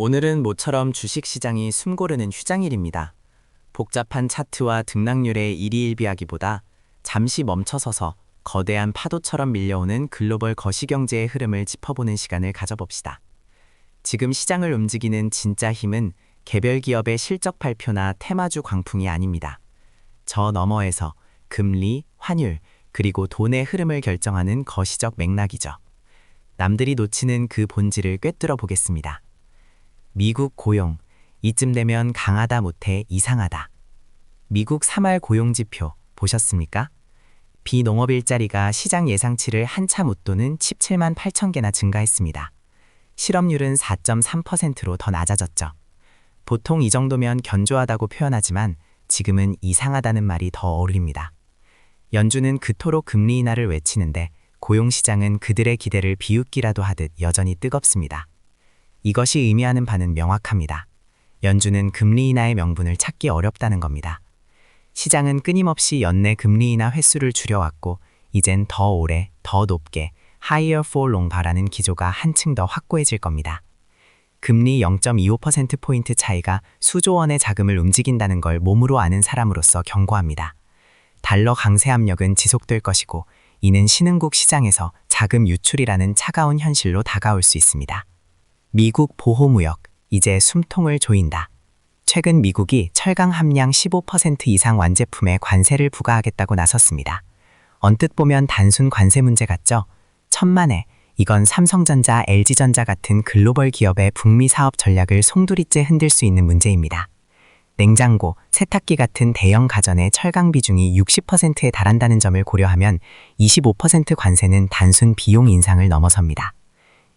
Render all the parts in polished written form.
오늘은 모처럼 주식시장이 숨고르는 휴장일입니다. 복잡한 차트와 등락률의 일희일비하기보다 잠시 멈춰서서 거대한 파도처럼 밀려오는 글로벌 거시경제의 흐름을 짚어보는 시간을 가져봅시다. 지금 시장을 움직이는 진짜 힘은 개별 기업의 실적 발표나 테마주 광풍이 아닙니다. 저 너머에서 금리, 환율, 그리고 돈의 흐름을 결정하는 거시적 맥락이죠. 남들이 놓치는 그 본질을 꿰뚫어 보겠습니다. 미국 고용, 이쯤 되면 강하다 못해 이상하다. 미국 3월 고용지표 보셨습니까? 비농업 일자리가 시장 예상치를 한참 웃도는 17만 8천 개나 증가했습니다. 실업률은 4.3%로 더 낮아졌죠. 보통 이 정도면 견조하다고 표현하지만 지금은 이상하다는 말이 더 어울립니다. 연준은 그토록 금리 인하를 외치는데 고용시장은 그들의 기대를 비웃기라도 하듯 여전히 뜨겁습니다. 이것이 의미하는 바는 명확합니다. 연준은 금리 인하의 명분을 찾기 어렵다는 겁니다. 시장은 끊임없이 연내 금리 인하 횟수를 줄여왔고 이젠 더 오래, 더 높게 higher for long 바라는 기조가 한층 더 확고해질 겁니다. 금리 0.25%포인트 차이가 수조 원의 자금을 움직인다는 걸 몸으로 아는 사람으로서 경고합니다. 달러 강세 압력은 지속될 것이고 이는 신흥국 시장에서 자금 유출이라는 차가운 현실로 다가올 수 있습니다. 미국 보호무역, 이제 숨통을 조인다. 최근 미국이 철강 함량 15% 이상 완제품에 관세를 부과하겠다고 나섰습니다. 언뜻 보면 단순 관세 문제 같죠? 천만에 이건 삼성전자, LG전자 같은 글로벌 기업의 북미 사업 전략을 송두리째 흔들 수 있는 문제입니다. 냉장고, 세탁기 같은 대형 가전의 철강 비중이 60%에 달한다는 점을 고려하면 25% 관세는 단순 비용 인상을 넘어섭니다.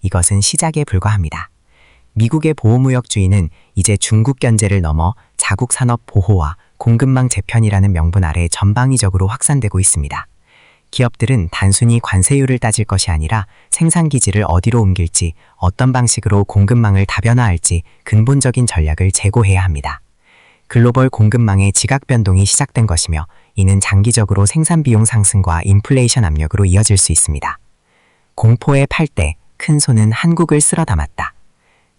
이것은 시작에 불과합니다. 미국의 보호무역주의는 이제 중국 견제를 넘어 자국 산업 보호와 공급망 재편이라는 명분 아래 전방위적으로 확산되고 있습니다. 기업들은 단순히 관세율을 따질 것이 아니라 생산기지를 어디로 옮길지, 어떤 방식으로 공급망을 다변화할지 근본적인 전략을 재고해야 합니다. 글로벌 공급망의 지각 변동이 시작된 것이며 이는 장기적으로 생산비용 상승과 인플레이션 압력으로 이어질 수 있습니다. 공포에 팔 때 큰 손은 한국을 쓸어 담았다.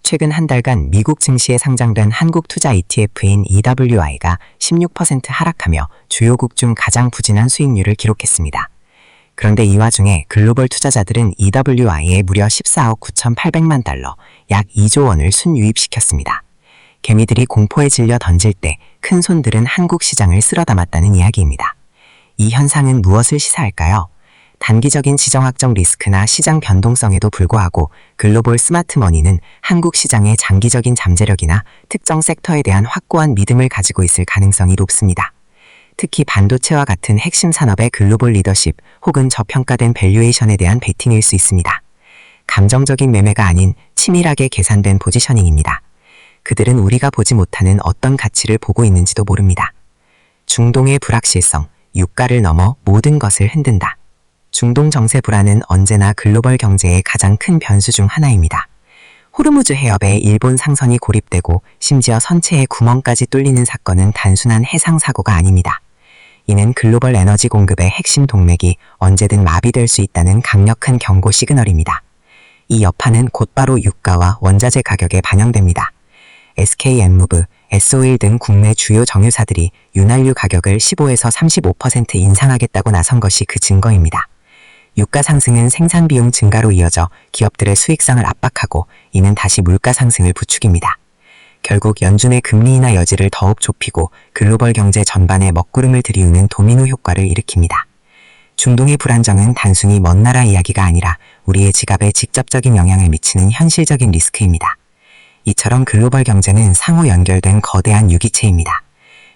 최근 한 달간 미국 증시에 상장된 한국 투자 ETF인 EWI가 16% 하락하며 주요국 중 가장 부진한 수익률을 기록했습니다. 그런데 이 와중에 글로벌 투자자들은 EWI에 무려 14억 9,800만 달러, 약 2조 원을 순유입시켰습니다. 개미들이 공포에 질려 던질 때 큰 손들은 한국 시장을 쓸어 담았다는 이야기입니다. 이 현상은 무엇을 시사할까요? 단기적인 지정학적 리스크나 시장 변동성에도 불구하고 글로벌 스마트머니는 한국 시장의 장기적인 잠재력이나 특정 섹터에 대한 확고한 믿음을 가지고 있을 가능성이 높습니다. 특히 반도체와 같은 핵심 산업의 글로벌 리더십 혹은 저평가된 밸류에이션에 대한 베팅일 수 있습니다. 감정적인 매매가 아닌 치밀하게 계산된 포지셔닝입니다. 그들은 우리가 보지 못하는 어떤 가치를 보고 있는지도 모릅니다. 중동의 불확실성, 유가를 넘어 모든 것을 흔든다. 중동 정세 불안은 언제나 글로벌 경제의 가장 큰 변수 중 하나입니다. 호르무즈 해협에 일본 상선이 고립되고 심지어 선체에 구멍까지 뚫리는 사건은 단순한 해상 사고가 아닙니다. 이는 글로벌 에너지 공급의 핵심 동맥이 언제든 마비될 수 있다는 강력한 경고 시그널입니다. 이 여파는 곧바로 유가와 원자재 가격에 반영됩니다. SK엔무브, S-오일 등 국내 주요 정유사들이 윤활유 가격을 15에서 35% 인상하겠다고 나선 것이 그 증거입니다. 유가 상승은 생산 비용 증가로 이어져 기업들의 수익성을 압박하고 이는 다시 물가 상승을 부추깁니다. 결국 연준의 금리 인하 여지를 더욱 좁히고 글로벌 경제 전반에 먹구름을 들이우는 도미노 효과를 일으킵니다. 중동의 불안정은 단순히 먼 나라 이야기가 아니라 우리의 지갑에 직접적인 영향을 미치는 현실적인 리스크입니다. 이처럼 글로벌 경제는 상호 연결된 거대한 유기체입니다.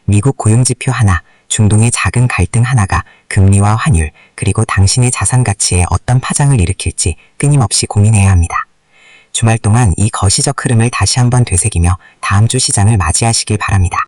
미국 고용지표 하나, 중동의 작은 갈등 하나가 금리와 환율, 그리고 당신의 자산 가치에 어떤 파장을 일으킬지 끊임없이 고민해야 합니다. 주말 동안 이 거시적 흐름을 다시 한번 되새기며 다음 주 시장을 맞이하시길 바랍니다.